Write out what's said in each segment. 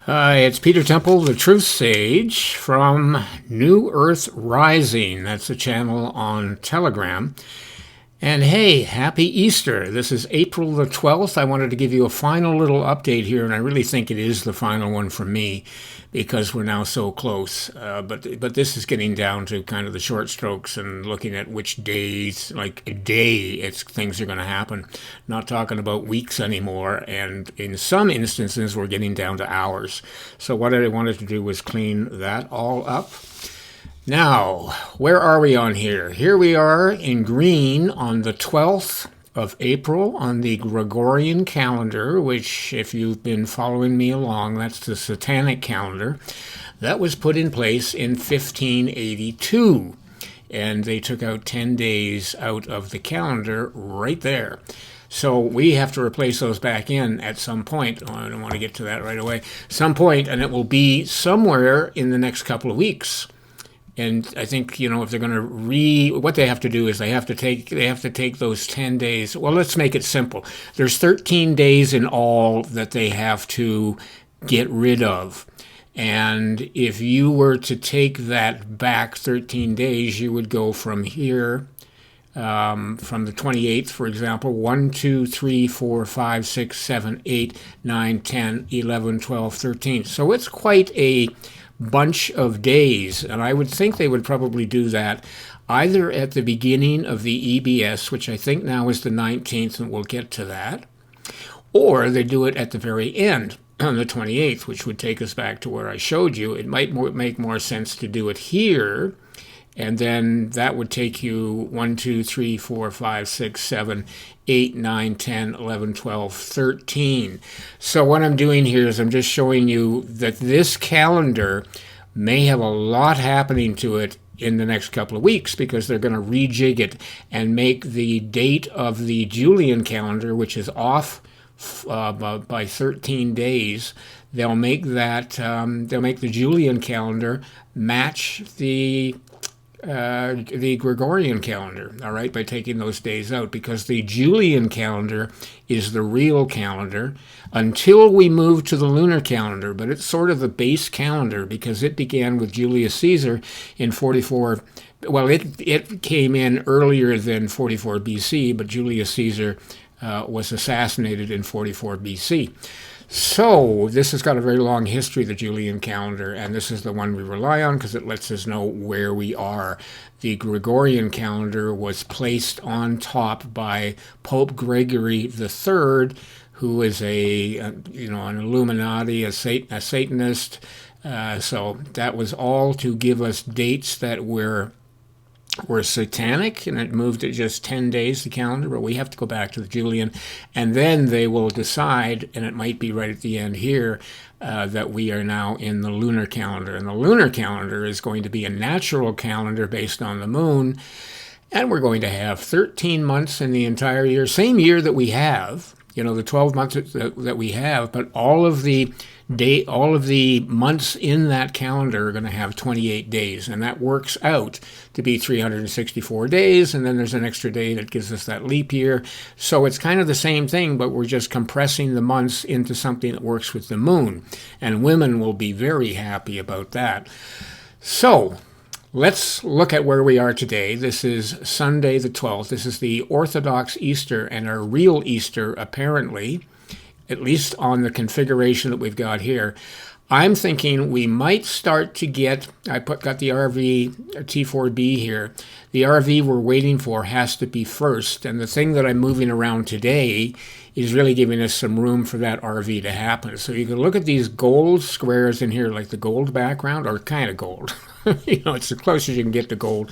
Hi, it's Peter Temple, the Truth Sage from New Earth Rising. That's a channel on Telegram. And hey, happy Easter. This is April the 12th. I wanted to give you a final little update here, and I really think it is the final one for me because we're now so close. But this is getting down to kind of the short strokes and looking at which days, like a day, things are going to happen. Not talking about weeks anymore, and in some instances, we're getting down to hours. So what I wanted to do was clean that all up. Now, where are we on here? Here we are in green on the 12th of April on the Gregorian calendar, which, if you've been following me along, that's the Satanic calendar. That was put in place in 1582, and they took out 10 days out of the calendar right there. So we have to replace those back in at some point. I don't want to get to that right away. Some point, and it will be somewhere in the next couple of weeks. And I think, if they're going to what they have to do is they have to take those 10 days. Well, let's make it simple. There's 13 days in all that they have to get rid of. And if you were to take that back 13 days, you would go from here, from the 28th, for example, 1, 2, 3, 4, 5, 6, 7, 8, 9, 10, 11, 12, 13. So it's quite a bunch of days, and I would think they would probably do that either at the beginning of the EBS, which I think now is the 19th, and we'll get to that, or they do it at the very end on the 28th, which would take us back to where I showed you. It might make more sense to do it here, and then that would take you 1, 2, 3, 4, 5, 6, 7, 8, 9, 10, 11, 12, 13. So what I'm doing here is I'm just showing you that this calendar may have a lot happening to it in the next couple of weeks because they're going to rejig it and make the date of the Julian calendar, which is off by 13 days. They'll make the Julian calendar match the Gregorian calendar, all right, by taking those days out, because the Julian calendar is the real calendar until we move to the lunar calendar, but it's sort of the base calendar because it began with Julius Caesar in 44. Well, it came in earlier than 44 BC, but Julius Caesar was assassinated in 44 BC. So this has got a very long history, the Julian calendar, and this is the one we rely on because it lets us know where we are. The Gregorian calendar was placed on top by Pope Gregory III, who is an Illuminati, a Satanist. So that was all to give us dates that were satanic, and it moved it just 10 days, the calendar, but we have to go back to the Julian, and then they will decide, and it might be right at the end here, that we are now in the lunar calendar. And the lunar calendar is going to be a natural calendar based on the moon, and we're going to have 13 months in the entire year, same year that we have, the 12 months that we have, but all of the months in that calendar are going to have 28 days, and that works out to be 364 days, and then there's an extra day that gives us that leap year. So it's kind of the same thing, but we're just compressing the months into something that works with the moon, and women will be very happy about that. So let's look at where we are today. This is Sunday the 12th. This is the Orthodox Easter, and our real Easter, apparently, at least on the configuration that we've got here. I'm thinking we might start to get, got the RV T4B here. The RV we're waiting for has to be first, and the thing that I'm moving around today is really giving us some room for that RV to happen. So you can look at these gold squares in here, like the gold background, or kind of gold. It's as close as you can get to gold.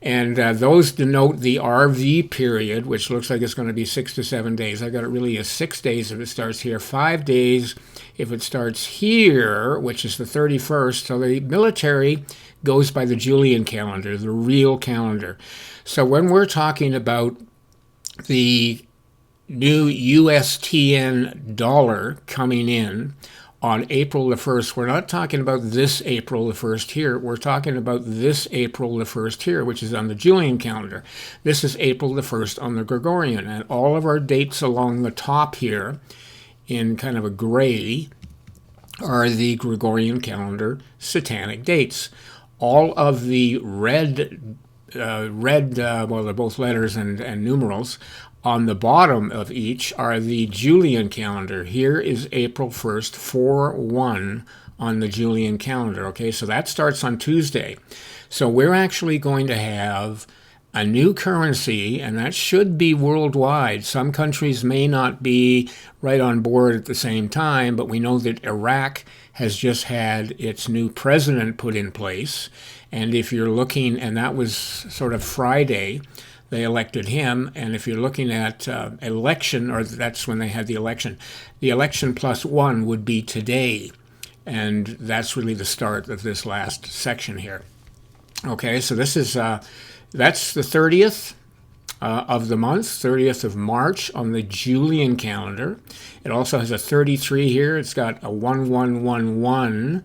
And those denote the RV period, which looks like it's going to be 6 to 7 days. I got it really as 6 days if it starts here, 5 days if it starts here, which is the 31st. So the military goes by the Julian calendar, the real calendar. So when we're talking about the new USTN dollar coming in on April the 1st, we're not talking about this April the 1st here. We're talking about this April the 1st here, which is on the Julian calendar. This is April the 1st on the Gregorian. And all of our dates along the top here in kind of a gray are the Gregorian calendar satanic dates. All of the red, well, they're both letters and numerals, on the bottom of each are the Julian calendar. Here is April 1st, 4/1 on the Julian calendar. Okay, so that starts on Tuesday. So we're actually going to have a new currency, and that should be worldwide. Some countries may not be right on board at the same time, but we know that Iraq has just had its new president put in place. And if you're looking, and that was sort of Friday, they elected him. And if you're looking at election, or that's when they had the election +1 would be today. And that's really the start of this last section here. Okay, so this is that's the 30th of the month, 30th of March on the Julian calendar. It also has a 33 here. It's got a 1111.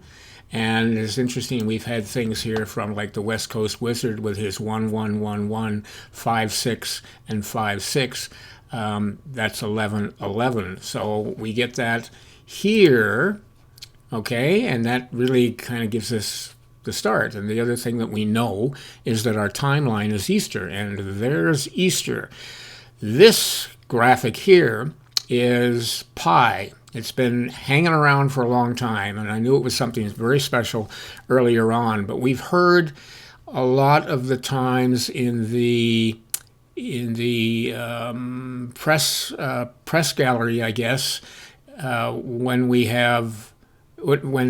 And it's interesting, we've had things here from like the West Coast Wizard with his 1111, 56, and 56. That's 1111. So we get that here, okay, and that really kind of gives us the start. And the other thing that we know is that our timeline is Easter, and there's Easter. This graphic here is pi. It's been hanging around for a long time, and I knew it was something very special earlier on, but we've heard a lot of the times in the press gallery, I guess, when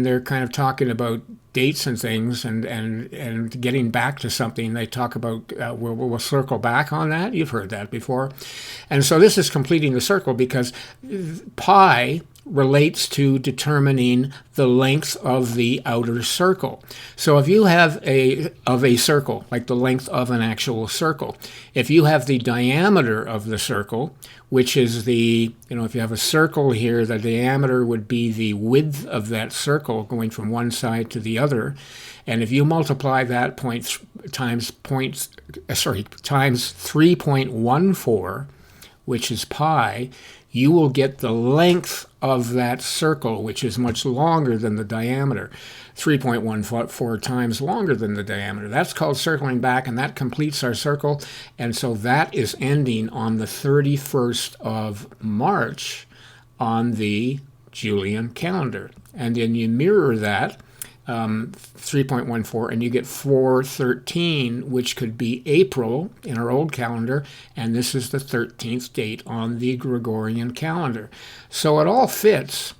they're kind of talking about dates and things and getting back to something, they talk about, we'll circle back on that. You've heard that before. And so this is completing the circle, because pi relates to determining the length of the outer circle. So if you have a circle, like the length of an actual circle, if you have the diameter of the circle, which is if you have a circle here, the diameter would be the width of that circle going from one side to the other. And if you multiply that times 3.14, which is pi, you will get the length of that circle, which is much longer than the diameter, 3.14 times longer than the diameter. That's called circling back, and that completes our circle. And so that is ending on the 31st of March on the Julian calendar. And then you mirror that, 3.14, and you get 413, which could be April in our old calendar, and this is the 13th date on the Gregorian calendar. So it all fits.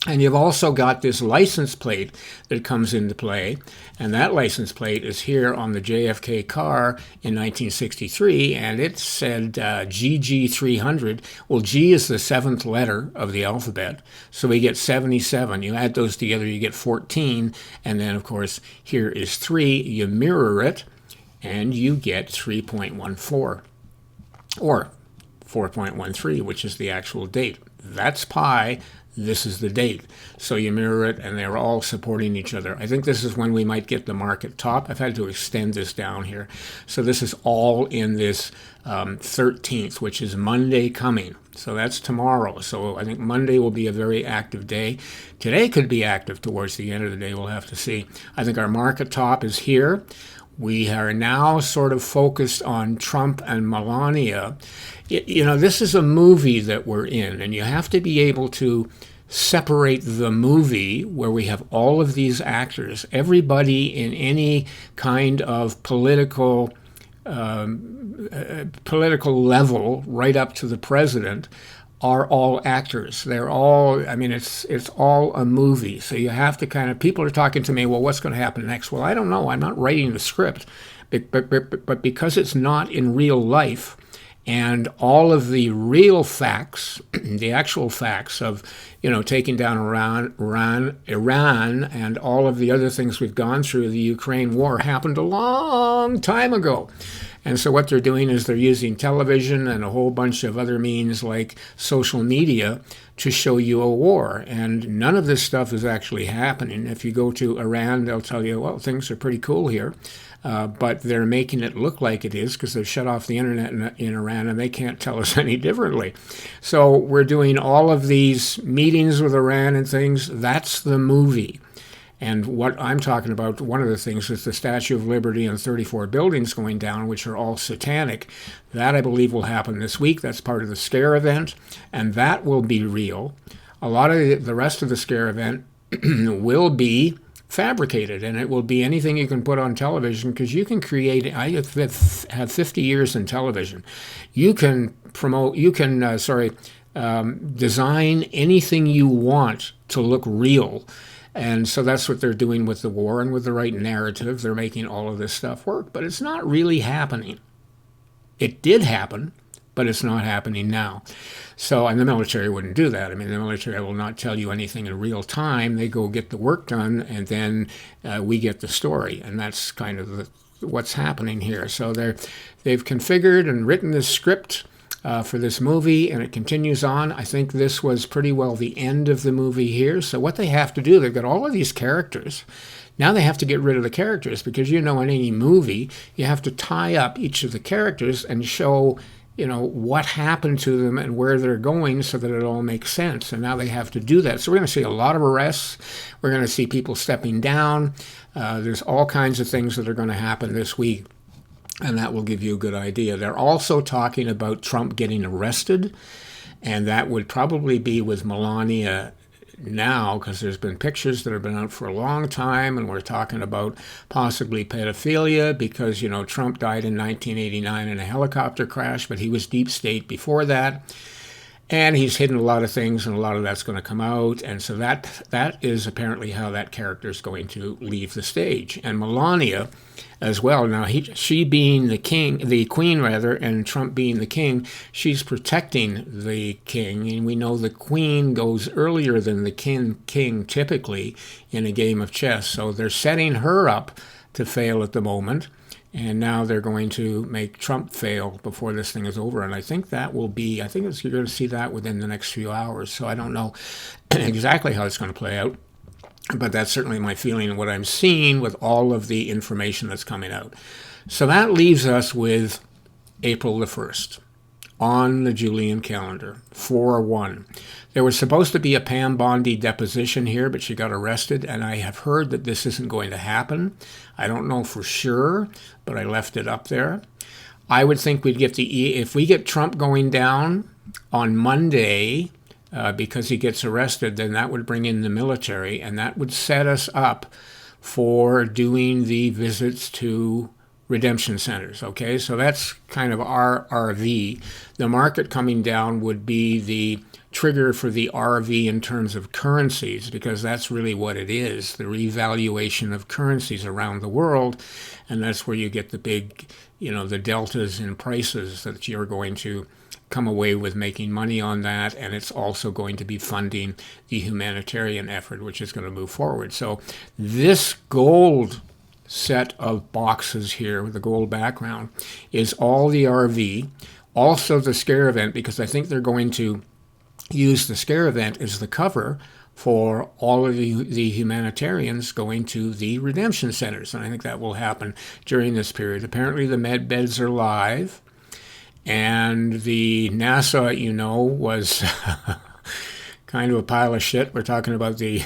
And you've also got this license plate that comes into play, and that license plate is here on the JFK car in 1963, and it said GG300. Well, G is the 7th letter of the alphabet, so we get 77. You add those together, you get 14, and then, of course, here is 3. You mirror it, and you get 3.14, or 4.13, which is the actual date. That's pi. This is the date. So you mirror it, and they're all supporting each other. I think this is when we might get the market top. I've had to extend this down here. So this is all in this 13th, which is Monday coming. So that's tomorrow. So I think Monday will be a very active day. Today could be active towards the end of the day. We'll have to see. I think our market top is here. We are now sort of focused on Trump and Melania. This is a movie that we're in, and you have to be able to separate the movie where we have all of these actors, everybody in any kind of political level, right up to the president, are all actors. They're all, it's all a movie. So you have to people are talking to me, well, what's going to happen next? Well, I don't know. I'm not writing the script. But because it's not in real life, and all of the real facts, the actual facts of, taking down Iran, and all of the other things we've gone through, the Ukraine war happened a long time ago. And so what they're doing is they're using television and a whole bunch of other means like social media to show you a war. And none of this stuff is actually happening. If you go to Iran, they'll tell you, well, things are pretty cool here. But they're making it look like it is because they've shut off the internet in Iran and they can't tell us any differently. So we're doing all of these meetings with Iran and things. That's the movie. And what I'm talking about, one of the things is the Statue of Liberty and 34 buildings going down, which are all satanic. That, I believe, will happen this week. That's part of the scare event, and that will be real. A lot of the rest of the scare event will be fabricated, and it will be anything you can put on television, because you can create, I have 50 years in television. You can promote, design anything you want to look real. And so that's what they're doing with the war, and with the right narrative, they're making all of this stuff work. But it's not really happening. It did happen, but it's not happening now. So, and the military wouldn't do that. I mean, the military will not tell you anything in real time. They go get the work done, and then we get the story. And that's kind of what's happening here. So they've configured and written this script for this movie, and it continues on. I think this was pretty well the end of the movie here. So what they have to do, they've got all of these characters. Now they have to get rid of the characters, because in any movie, you have to tie up each of the characters and show, what happened to them and where they're going so that it all makes sense. And now they have to do that. So we're going to see a lot of arrests. We're going to see people stepping down. There's all kinds of things that are going to happen this week. And that will give you a good idea. They're also talking about Trump getting arrested, and that would probably be with Melania now, because there's been pictures that have been out for a long time, and we're talking about possibly pedophilia, because, Trump died in 1989 in a helicopter crash, but he was deep state before that. And he's hidden a lot of things, and a lot of that's going to come out. And so that is apparently how that character is going to leave the stage. And Melania as well. Now, she being the queen, and Trump being the king, she's protecting the king. And we know the queen goes earlier than the king typically in a game of chess. So they're setting her up to fail at the moment. And now they're going to make Trump fail before this thing is over. And I think you're going to see that within the next few hours. So I don't know exactly how it's going to play out. But that's certainly my feeling and what I'm seeing with all of the information that's coming out. So that leaves us with April the 1st on the Julian calendar, 4/1. There was supposed to be a Pam Bondi deposition here, but she got arrested, and I have heard that this isn't going to happen. I don't know for sure, but I left it up there. I would think we'd get if we get Trump going down on Monday because he gets arrested, then that would bring in the military, and that would set us up for doing the visits to redemption centers. Okay, so that's kind of our RV. The market coming down would be the trigger for the RV in terms of currencies, because that's really what it is, the revaluation of currencies around the world. And that's where you get the big, the deltas in prices that you're going to come away with making money on that. And it's also going to be funding the humanitarian effort, which is going to move forward. So this gold set of boxes here with the gold background is all the RV, also the scare event, because I think they're going to use the scare event as the cover for all of the humanitarians going to the redemption centers. And I think that will happen during this period. Apparently the med beds are live, and the NASA, was kind of a pile of shit. We're talking about the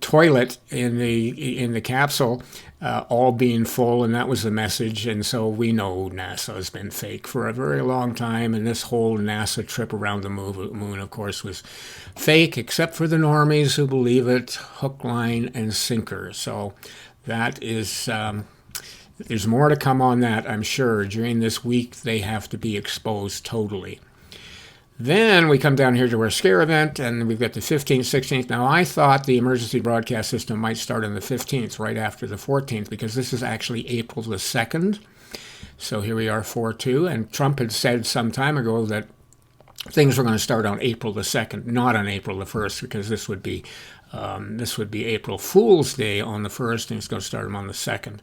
toilet in the capsule all being full, and that was the message. And so we know NASA has been fake for a very long time, and this whole NASA trip around the moon, of course, was fake, except for the normies who believe it, hook, line, and sinker. So that is there's more to come on that, I'm sure. During this week, they have to be exposed totally. Then we come down here to our scare event, and we've got the 15th, 16th. Now, I thought the emergency broadcast system might start on the 15th, right after the 14th, because this is actually April the 2nd. So here we are, 4/2. And Trump had said some time ago that things were going to start on April the 2nd, not on April the 1st, because this would be April Fool's Day on the 1st, and it's going to start them on the 2nd.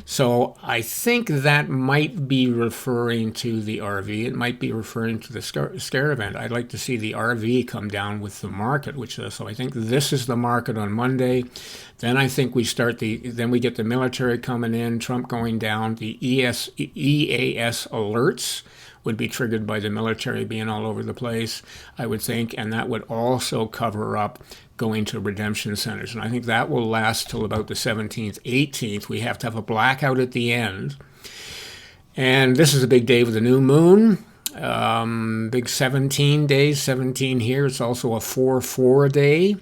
So I think that might be referring to the RV. It might be referring to the scare event. I'd like to see the RV come down with the market, so I think this is the market on Monday. Then I think then we get the military coming in, Trump going down, the EAS alerts would be triggered by the military being all over the place, I would think, and that would also cover up going to redemption centers. And I think that will last till about the 17th, 18th. We have to have a blackout at the end. And this is a big day with the new moon. Big 17 days, 17 here. It's also a 4-4 day.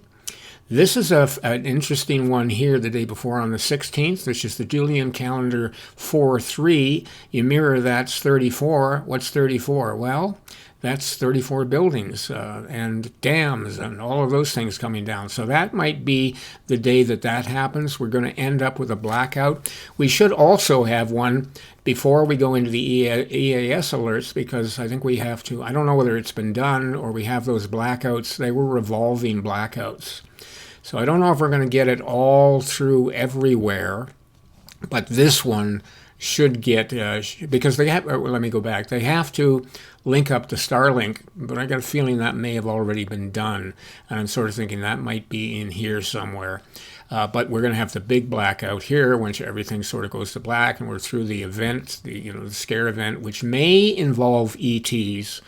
This is an interesting one here the day before on the 16th, which is the Julian calendar 4-3. You mirror that's 34. What's 34? Well, that's 34 buildings and dams and all of those things coming down. So that might be the day that happens. We're going to end up with a blackout. We should also have one before we go into the EAS alerts, because I think we have to. I don't know whether it's been done or we have those blackouts. They were revolving blackouts. So I don't know if we're going to get it all through everywhere, but this one should get, because they have, let me go back, they have to link up to Starlink, but I got a feeling that may have already been done, and I'm sort of thinking that might be in here somewhere. But we're going to have the big blackout here, once everything sort of goes to black, and we're through the event, the scare event, which may involve ETs.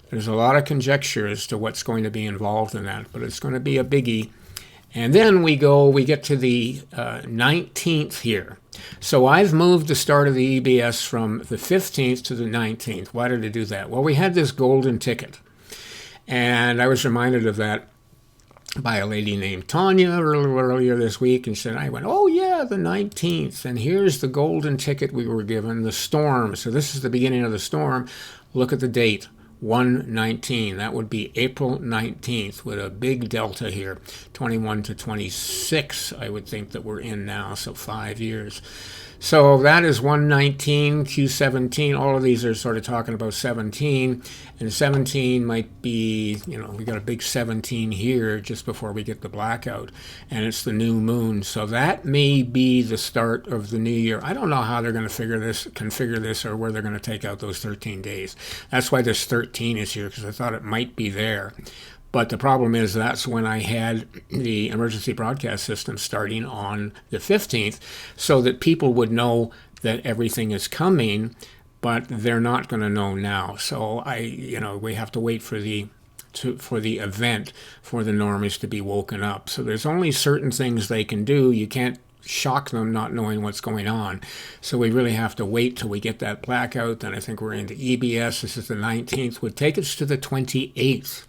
There's a lot of conjecture as to what's going to be involved in that, but it's going to be a biggie. And then we get to the 19th here. So I've moved the start of the EBS from the 15th to the 19th. Why did I do that? Well, we had this golden ticket. And I was reminded of that by a lady named Tanya earlier this week. And I went, oh yeah, the 19th. And here's the golden ticket we were given, the storm. So this is the beginning of the storm. Look at the date. 1/19. That would be April 19th with a big delta here, 21 to 26, I would think that we're in now, so 5 years. So that is 1/19, Q17. All of these are sort of talking about 17, and 17 might be, we got a big 17 here just before we get the blackout, and it's the new moon. So that may be the start of the new year. I don't know how they're going to configure this, or where they're going to take out those 13 days. That's why this 13 is here, because I thought it might be there. But the problem is that's when I had the emergency broadcast system starting on the 15th, so that people would know that everything is coming, but they're not going to know now. So we have to wait for the event for the normies to be woken up. So there's only certain things they can do. You can't shock them not knowing what's going on. So we really have to wait till we get that blackout. Then I think we're into EBS. This is the 19th. Would take us to the 28th.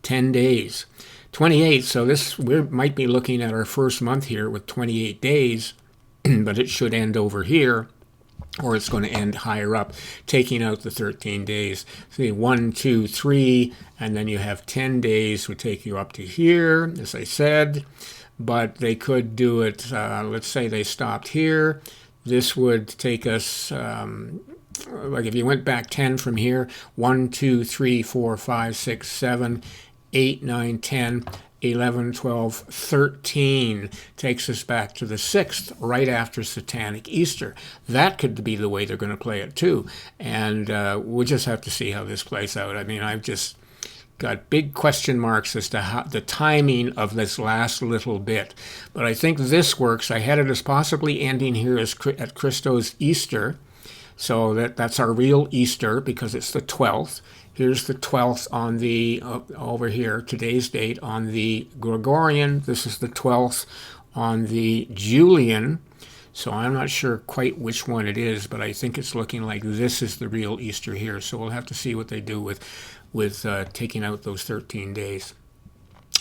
10 days. 28, so we might be looking at our first month here with 28 days, but it should end over here, or it's going to end higher up, taking out the 13 days. See, 1, 2, 3, and then you have 10 days would take you up to here, as I said, but they could do it, let's say they stopped here. This would take us, like if you went back 10 from here, 1, 2, 3, 4, 5, 6, 7, 8, 9, 10, 11, 12, 13 takes us back to the 6th, right after Satanic Easter. That could be the way they're going to play it too. And we'll just have to see how this plays out. I mean, I've just got big question marks as to how the timing of this last little bit. But I think this works. I had it as possibly ending here at Christo's Easter. So that's our real Easter, because it's the 12th. Here's the 12th on the, over here, today's date on the Gregorian. This is the 12th on the Julian. So I'm not sure quite which one it is, but I think it's looking like this is the real Easter here. So we'll have to see what they do with taking out those 13 days.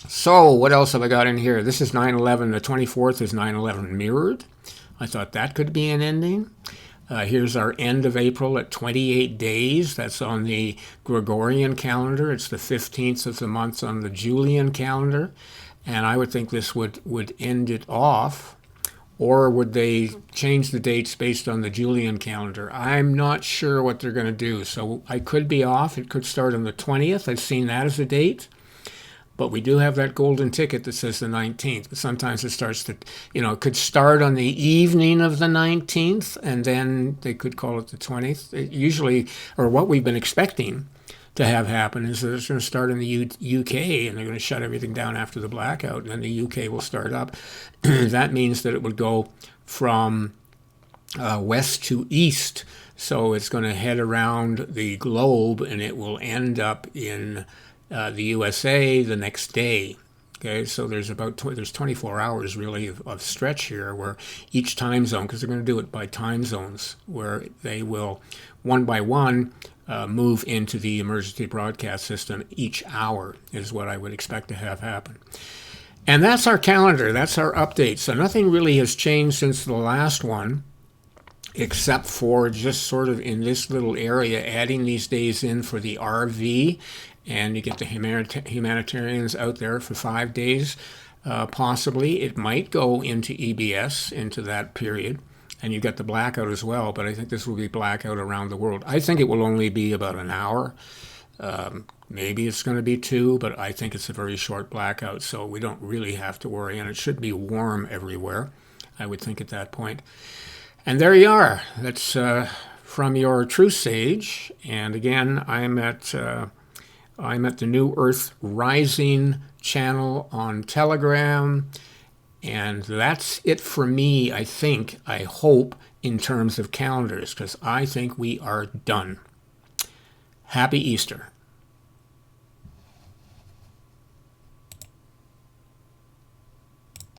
So what else have I got in here? This is 9/11. The 24th is 9/11 mirrored. I thought that could be an ending. Here's our end of April at 28 days. That's on the Gregorian calendar. It's the 15th of the month on the Julian calendar. And I would think this would end it off. or would they change the dates based on the Julian calendar? I'm not sure what they're going to do. So I could be off. It could start on the 20th. I've seen that as a date. But we do have that golden ticket that says the 19th. But sometimes it starts to, it could start on the evening of the 19th, and then they could call it the 20th. Usually, or what we've been expecting to have happen is that it's going to start in the UK, and they're going to shut everything down after the blackout, and then the UK will start up. That means that it would go from west to east. So it's going to head around the globe, and it will end up in the USA the next day. Okay, so there's 24 hours really of stretch here where each time zone, because they're going to do it by time zones, where they will one by one move into the emergency broadcast system each hour is what I would expect to have happen. And that's our calendar. That's our update. So nothing really has changed since the last one, except for just sort of in this little area, adding these days in for the RV, and you get the humanitarians out there for 5 days. Possibly it might go into EBS, into that period, and you get the blackout as well, but I think this will be blackout around the world. I think it will only be about an hour. Maybe it's going to be 2, but I think it's a very short blackout, so we don't really have to worry, and it should be warm everywhere, I would think at that point. And there you are. That's from your Truth Sage. And again, I'm at the New Earth Rising channel on Telegram. And that's it for me, I hope, in terms of calendars, because I think we are done. Happy Easter.